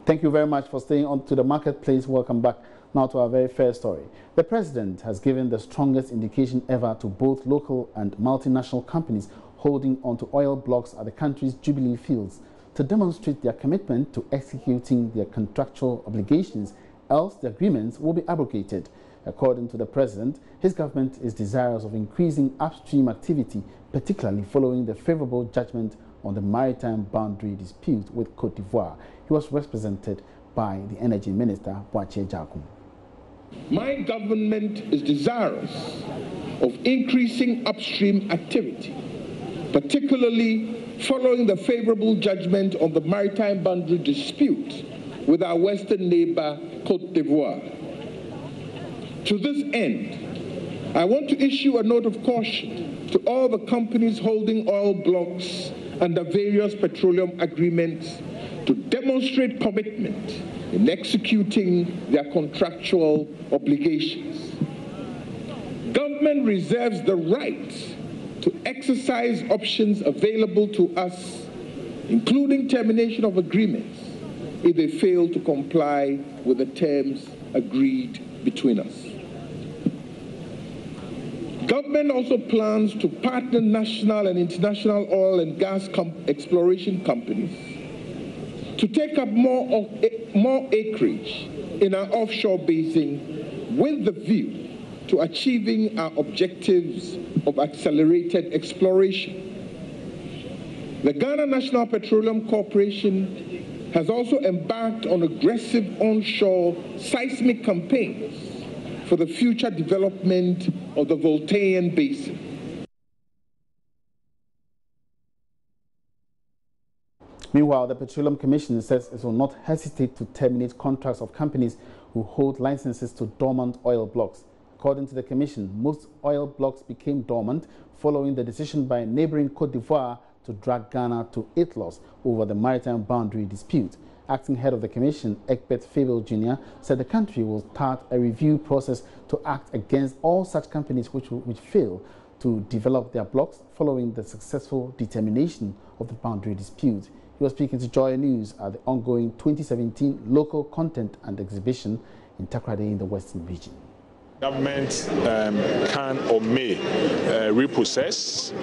Thank you very much for staying on to the marketplace. Welcome back now to our very first story. The president has given the strongest indication ever to both local and multinational companies holding onto oil blocks at the country's Jubilee fields to demonstrate their commitment to executing their contractual obligations, else the agreements will be abrogated. According to the president, his government is desirous of increasing upstream activity, particularly following the favorable judgment on the maritime boundary dispute with Côte d'Ivoire. He was represented by the Energy Minister, Boakye Jakum. My government is desirous of increasing upstream activity, particularly following the favorable judgment on the maritime boundary dispute with our western neighbor, Côte d'Ivoire. To this end, I want to issue a note of caution to all the companies holding oil blocks under various petroleum agreements to demonstrate commitment in executing their contractual obligations. Government reserves the right to exercise options available to us, including termination of agreements, if they fail to comply with the terms agreed between us. Government also plans to partner national and international oil and gas exploration companies to take up more acreage in our offshore basin with the view to achieving our objectives of accelerated exploration. The Ghana National Petroleum Corporation has also embarked on aggressive onshore seismic campaigns for the future development of the Voltairean Basin. Meanwhile, the Petroleum Commission says it will not hesitate to terminate contracts of companies who hold licenses to dormant oil blocks. According to the Commission, most oil blocks became dormant following the decision by neighboring Côte d'Ivoire to drag Ghana to its loss over the maritime boundary dispute. Acting head of the Commission, Egbert Fabel Jr., said the country will start a review process to act against all such companies which fail to develop their blocks following the successful determination of the boundary dispute. He was speaking to Joy News at the ongoing 2017 Local Content and Exhibition in Takoradi in the Western region. Government can or may repossess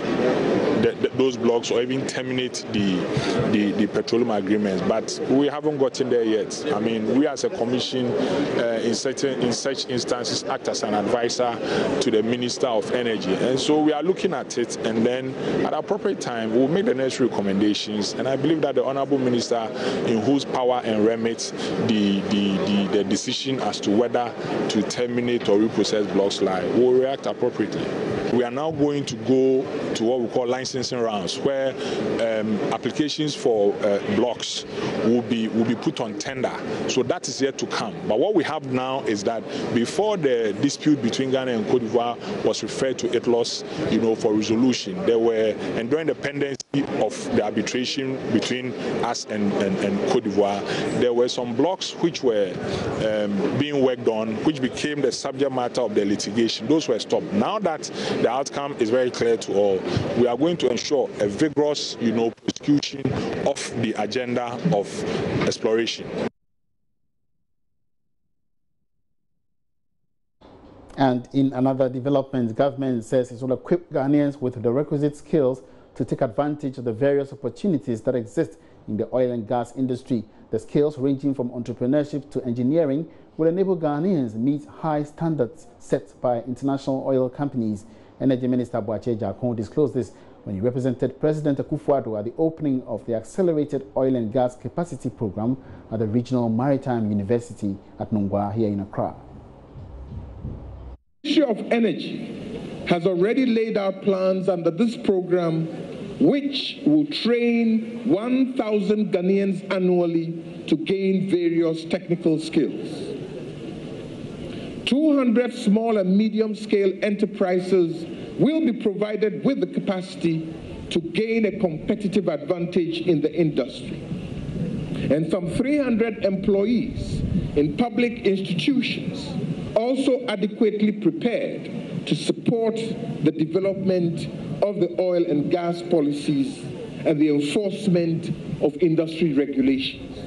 those blocks or even terminate the petroleum agreements, but we haven't gotten there yet. I mean, we as a commission in such instances act as an advisor to the Minister of Energy, and so we are looking at it, and then at appropriate time we'll make the necessary recommendations. And I believe that the Honourable Minister, in whose power and remit the decision as to whether to terminate or repossess blocks lie, will react appropriately. We are now going to go to what we call licensing rounds, where applications for blocks will be put on tender. So that is yet to come. But what we have now is that before the dispute between Ghana and Côte d'Ivoire was referred to ITLOS, for resolution, there were, and during the pendency of the arbitration between us and Côte d'Ivoire, there were some blocks which were being worked on, which became the subject matter of the litigation. Those were stopped. Now that the outcome is very clear to all, we are going to ensure a vigorous, prosecution of the agenda of exploration. And in another development, the government says it will equip Ghanaians with the requisite skills to take advantage of the various opportunities that exist in the oil and gas industry. The skills ranging from entrepreneurship to engineering will enable Ghanaians meet high standards set by international oil companies. Energy Minister Boakye Jakum disclosed this when he represented President Akufo-Addo at the opening of the Accelerated Oil and Gas Capacity Program at the Regional Maritime University at Nungwa here in Accra. The Ministry of Energy has already laid out plans under this program which will train 1,000 Ghanaians annually to gain various technical skills. 200 small and medium-scale enterprises will be provided with the capacity to gain a competitive advantage in the industry. And some 300 employees in public institutions also adequately prepared to support the development of the oil and gas policies and the enforcement of industry regulations.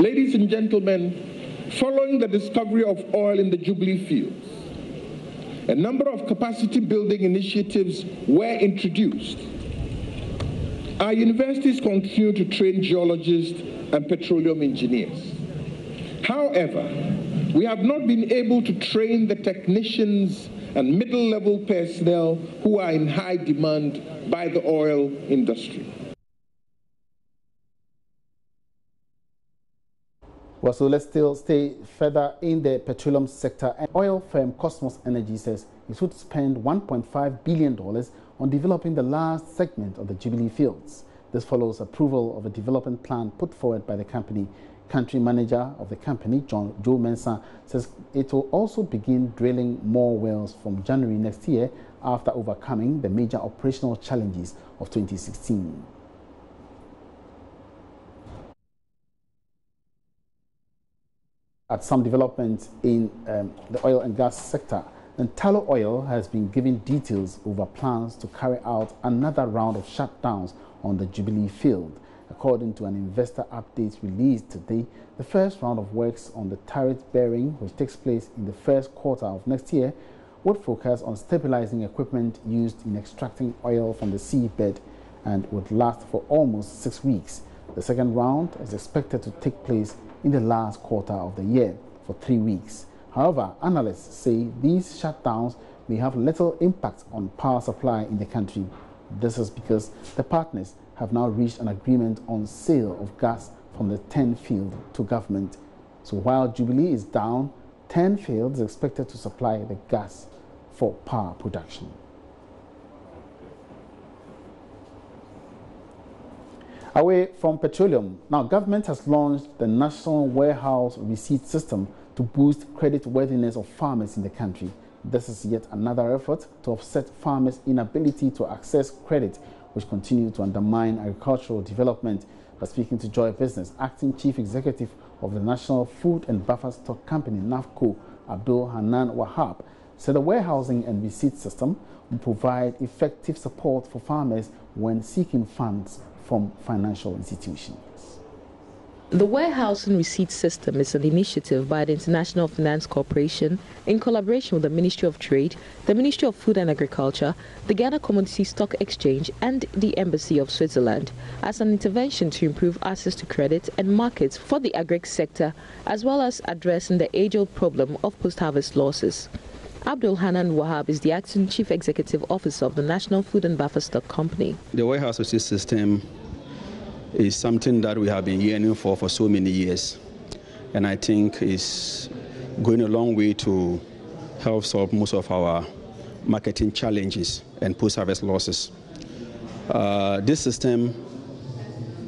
Ladies and gentlemen, following the discovery of oil in the Jubilee fields, a number of capacity building initiatives were introduced. Our universities continue to train geologists and petroleum engineers. However, we have not been able to train the technicians and middle-level personnel who are in high demand by the oil industry. Well, so let's still stay further in the petroleum sector. And oil firm Cosmos Energy says it should spend $1.5 billion on developing the last segment of the Jubilee fields. This follows approval of a development plan put forward by the company. Country manager of the company, Joe Mensah, says it will also begin drilling more wells from January next year after overcoming the major operational challenges of 2016. At some development in the oil and gas sector, and Tullow Oil has been given details over plans to carry out another round of shutdowns on the Jubilee field. According to an investor update released today, the first round of works on the turret bearing, which takes place in the first quarter of next year, would focus on stabilizing equipment used in extracting oil from the seabed and would last for almost 6 weeks. The second round is expected to take place in the last quarter of the year for 3 weeks. However, analysts say these shutdowns may have little impact on power supply in the country. This is because the partners have now reached an agreement on sale of gas from the 10 field to government. So while Jubilee is down, 10 fields is expected to supply the gas for power production. Away from petroleum, now government has launched the National Warehouse Receipt System to boost credit worthiness of farmers in the country. This is yet another effort to offset farmers' inability to access credit, which continue to undermine agricultural development. But speaking to Joy Business, Acting Chief Executive of the National Food and Buffer Stock Company, NAFCO, Abdul Hanan Wahab, said the warehousing and receipt system will provide effective support for farmers when seeking funds from financial institutions. The warehousing receipt system is an initiative by the International Finance Corporation in collaboration with the Ministry of Trade, the Ministry of Food and Agriculture, the Ghana Commodity Stock Exchange and the Embassy of Switzerland as an intervention to improve access to credit and markets for the agri sector, as well as addressing the age-old problem of post-harvest losses. Abdul Hanan Wahab is the Acting Chief Executive Officer of the National Food and Buffer Stock Company. The warehouse receipt system is something that we have been yearning for so many years, and I think is going a long way to help solve most of our marketing challenges and post-harvest losses. This system,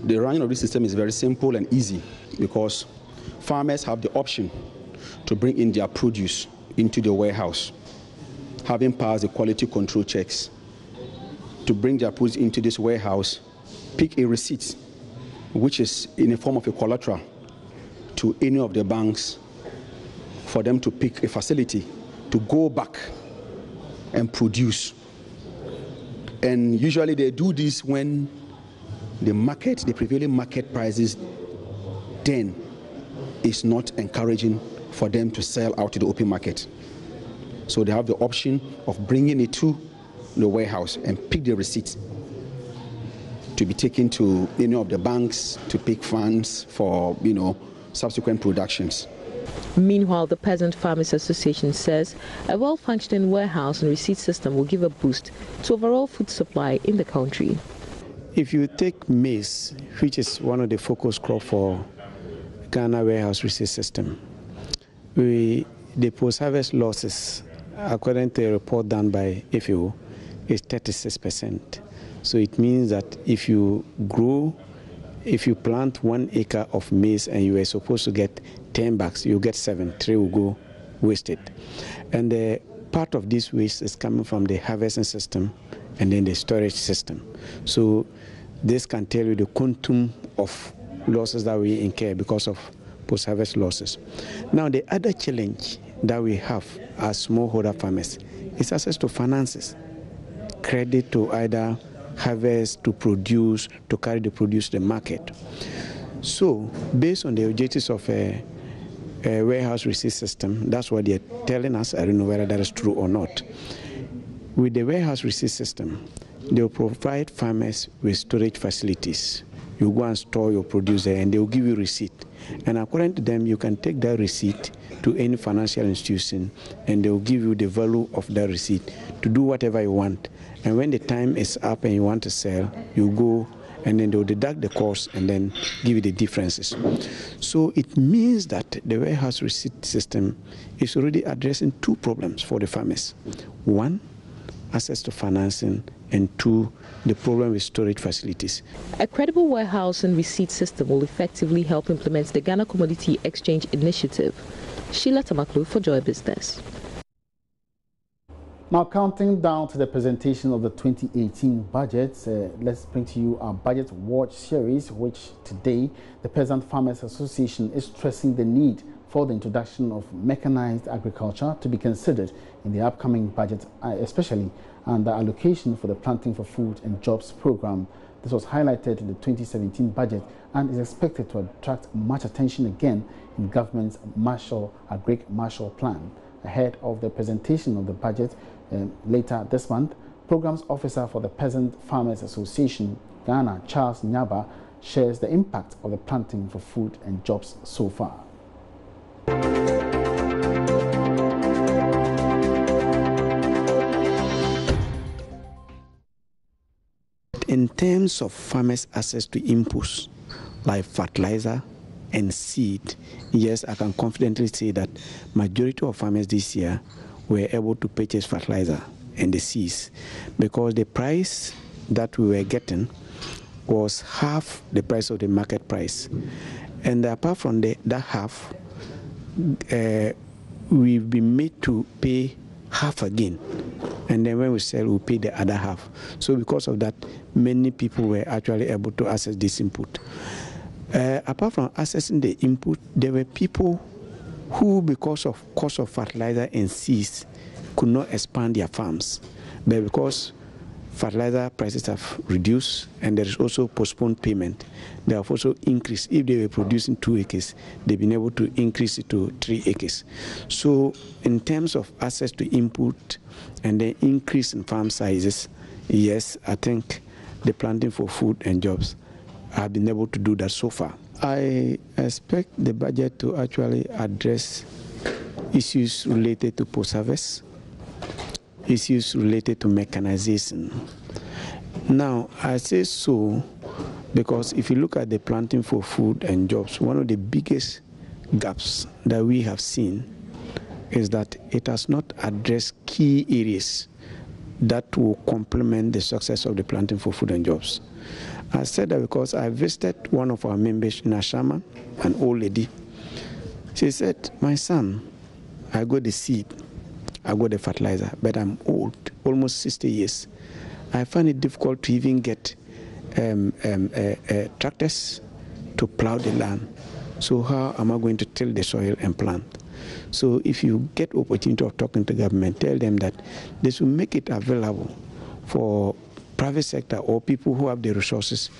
the running of this system is very simple and easy because farmers have the option to bring in their produce into the warehouse, having passed the quality control checks, to bring their produce into this warehouse, pick a receipt which is in the form of a collateral to any of the banks for them to pick a facility to go back and produce. And usually they do this when the prevailing market prices then is not encouraging for them to sell out to the open market. So they have the option of bringing it to the warehouse and pick the receipt to be taken to any of the banks to pick funds for, subsequent productions. Meanwhile, the Peasant Farmers Association says a well-functioning warehouse and receipt system will give a boost to overall food supply in the country. If you take maize, which is one of the focus crops for Ghana warehouse receipt system, the post-harvest losses, according to a report done by FAO, is 36%. So it means that if you plant 1 acre of maize and you are supposed to get 10 bags, you get 7, 3 will go wasted. And part of this waste is coming from the harvesting system and then the storage system. So this can tell you the quantum of losses that we incur because of post-harvest losses. Now, the other challenge that we have as smallholder farmers is access to finances, credit to either harvest, to produce, to carry the produce to the market. So, based on the objectives of a warehouse receipt system, that's what they're telling us. I don't know whether that is true or not. With the warehouse receipt system, they'll provide farmers with storage facilities. You go and store your produce there and they'll give you receipt. And according to them, you can take that receipt to any financial institution and they'll give you the value of that receipt to do whatever you want. And when the time is up and you want to sell, you go and then they'll deduct the cost and then give you the differences. So it means that the warehouse receipt system is already addressing two problems for the farmers. One, access to financing, and two, the problem with storage facilities. A credible warehouse and receipt system will effectively help implement the Ghana Commodity Exchange Initiative. Sheila Tamaklu for Joy Business. Now, counting down to the presentation of the 2018 budget, let's bring to you our Budget Watch series, which today the Peasant Farmers Association is stressing the need for the introduction of mechanized agriculture to be considered in the upcoming budget, especially under allocation for the Planting for Food and Jobs program. This was highlighted in the 2017 budget and is expected to attract much attention again in government's Agric Marshall Plan. Ahead of the presentation of the budget later this month, Programs Officer for the Peasant Farmers Association, Ghana, Charles Nyaba, shares the impact of the Planting for Food and Jobs so far. In terms of farmers' access to inputs like fertilizer and seed, yes, I can confidently say that majority of farmers this year were able to purchase fertilizer and the seeds because the price that we were getting was half the price of the market price. And apart from that half, we've been made to pay half again. And then when we sell, we'll pay the other half. So because of that, many people were actually able to access this input. Apart from accessing the input, there were people who, because of cost of fertilizer and seeds, could not expand their farms. But because fertilizer prices have reduced and there is also postponed payment, they have also increased. If they were producing 2 acres, they've been able to increase it to 3 acres. So in terms of access to input and the increase in farm sizes, yes, I think the Planting for Food and Jobs have been able to do that so far. I expect the budget to actually address issues related to post-harvest, issues related to mechanization. Now, I say so because if you look at the Planting for Food and Jobs, one of the biggest gaps that we have seen is that it has not addressed key areas that will complement the success of the Planting for Food and Jobs. I said that because I visited one of our members in Ashama, an old lady. She said, "My son, I got the seed, I got the fertilizer, but I'm old, almost 60 years. I find it difficult to even get tractors to plow the land. So how am I going to till the soil and plant?" So if you get opportunity of talking to government, tell them that they should make it available for private sector or people who have the resources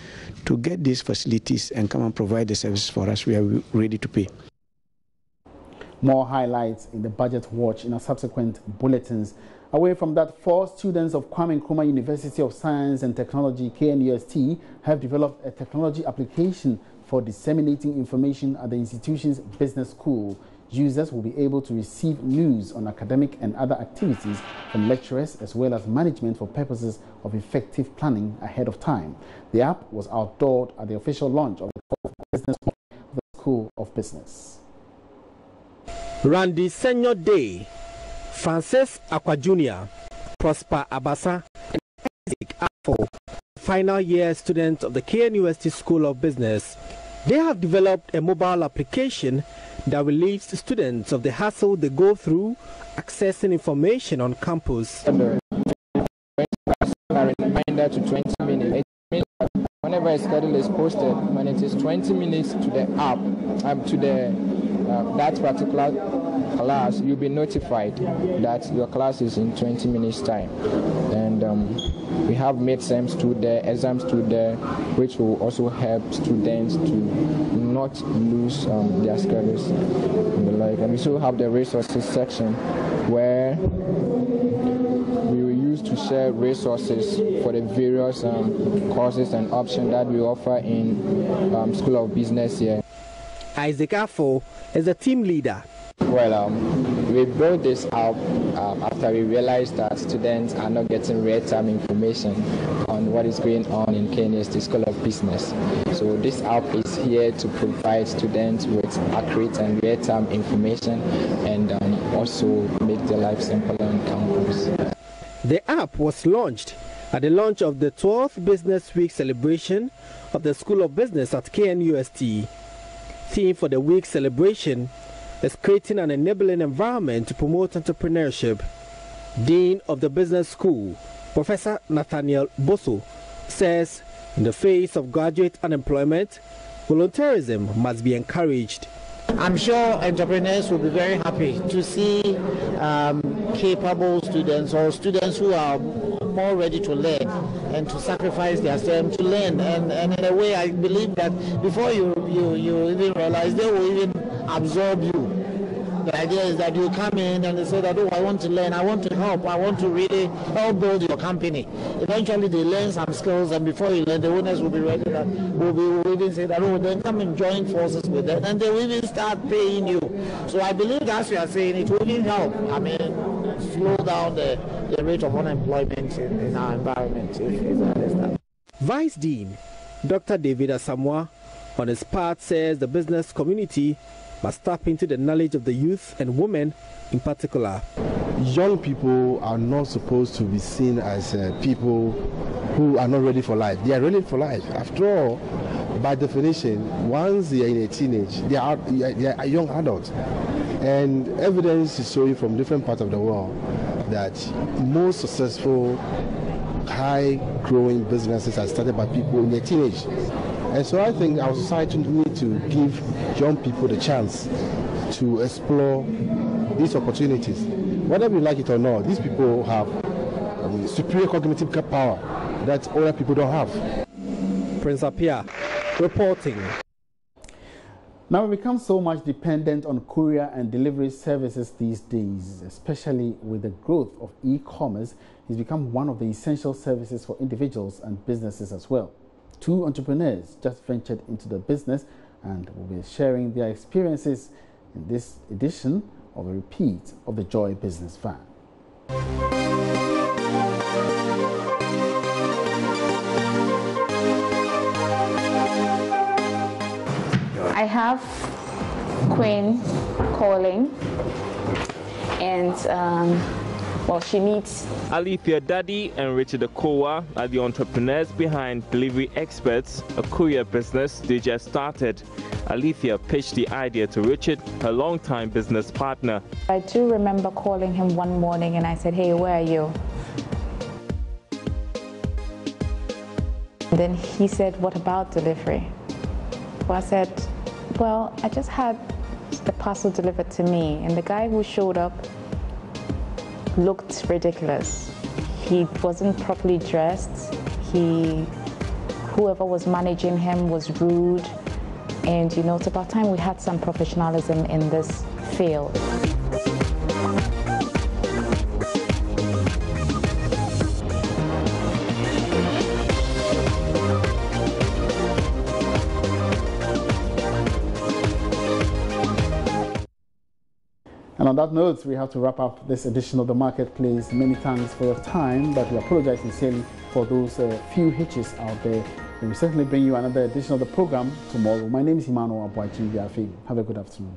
to get these facilities and come and provide the services for us. We are ready to pay. More highlights in the Budget Watch in our subsequent bulletins. Away from that, 4 students of Kwame Nkrumah University of Science and Technology, KNUST, have developed a technology application for disseminating information at the institution's business school. Users will be able to receive news on academic and other activities from lecturers as well as management for purposes of effective planning ahead of time. The app was outdoored at the official launch of the business of the School of Business. Randy Senior Day, Francis Aqua Jr., Prosper Abasa, and Isaac Afo, final year students of the KNUST School of Business. They have developed a mobile application that relieves students of the hassle they go through accessing information on campus. A reminder to 20 minutes. It means that whenever a schedule is posted, when it is 20 minutes to the app, to the that particular class, you'll be notified that your class is in 20 minutes time. And we have midterms stood there, exams stood there, which will also help students to not lose their schedules and the like. And we still have the resources section where we will use to share resources for the various courses and options that we offer in School of Business here. Isaac Afo is the team leader. Well, we built this app after we realized that students are not getting real-time information on what is going on in KNUST School of Business. So this app is here to provide students with accurate and real-time information and also make their life simpler on campus. The app was launched at the launch of the 12th Business Week celebration of the School of Business at KNUST. Theme for the week celebration is creating an enabling environment to promote entrepreneurship. Dean of the Business School, Professor Nathaniel Bosso, says in the face of graduate unemployment, volunteerism must be encouraged. I'm sure entrepreneurs will be very happy to see capable students or students who are more ready to learn and to sacrifice their time to learn. And in a way, I believe that before you even realize, they will even absorb you. The idea is that you come in and they say that, oh, I want to learn, I want to help, I want to really help build your company. Eventually they learn some skills, and before you learn, the owners will be ready that will even say that, oh, then come and join forces with them, and they will even start paying you. So I believe that's what you are saying, it will even help. I mean, slow down the rate of unemployment in our environment, if you understand. Vice Dean Dr. David Asamoah, on his part, says the business community must tap into the knowledge of the youth and women in particular. Young people are not supposed to be seen as people who are not ready for life. They are ready for life. After all, by definition, once they are in a teenage, they are a young adult. And evidence is showing from different parts of the world that most successful, high-growing businesses are started by people in their teenage. And so I think our society needs to give young people the chance to explore these opportunities. Whether we like it or not, these people have superior cognitive power that other people don't have. Prince Apia reporting. Now we become so much dependent on courier and delivery services these days, especially with the growth of e-commerce. It's become one of the essential services for individuals and businesses as well. Two entrepreneurs just ventured into the business and will be sharing their experiences in this edition of a repeat of the Joy Business Van. I have Queen calling, and well, she meets Alethea Daddy and Richard Akowa are the entrepreneurs behind Delivery Experts, a courier business they just started. Alethea pitched the idea to Richard, her longtime business partner. I do remember calling him one morning and I said, hey, where are you? And then he said, what about delivery? Well, I said, well, I just had the parcel delivered to me, and the guy who showed up looked ridiculous. He wasn't properly dressed. Whoever was managing him was rude. And you know, it's about time we had some professionalism in this field. And on that note, we have to wrap up this edition of the Marketplace. Many thanks for your time, but we apologize sincerely for those few hitches out there. We will certainly bring you another edition of the program tomorrow. My name is Emmanuel Abuachi. Have a good afternoon.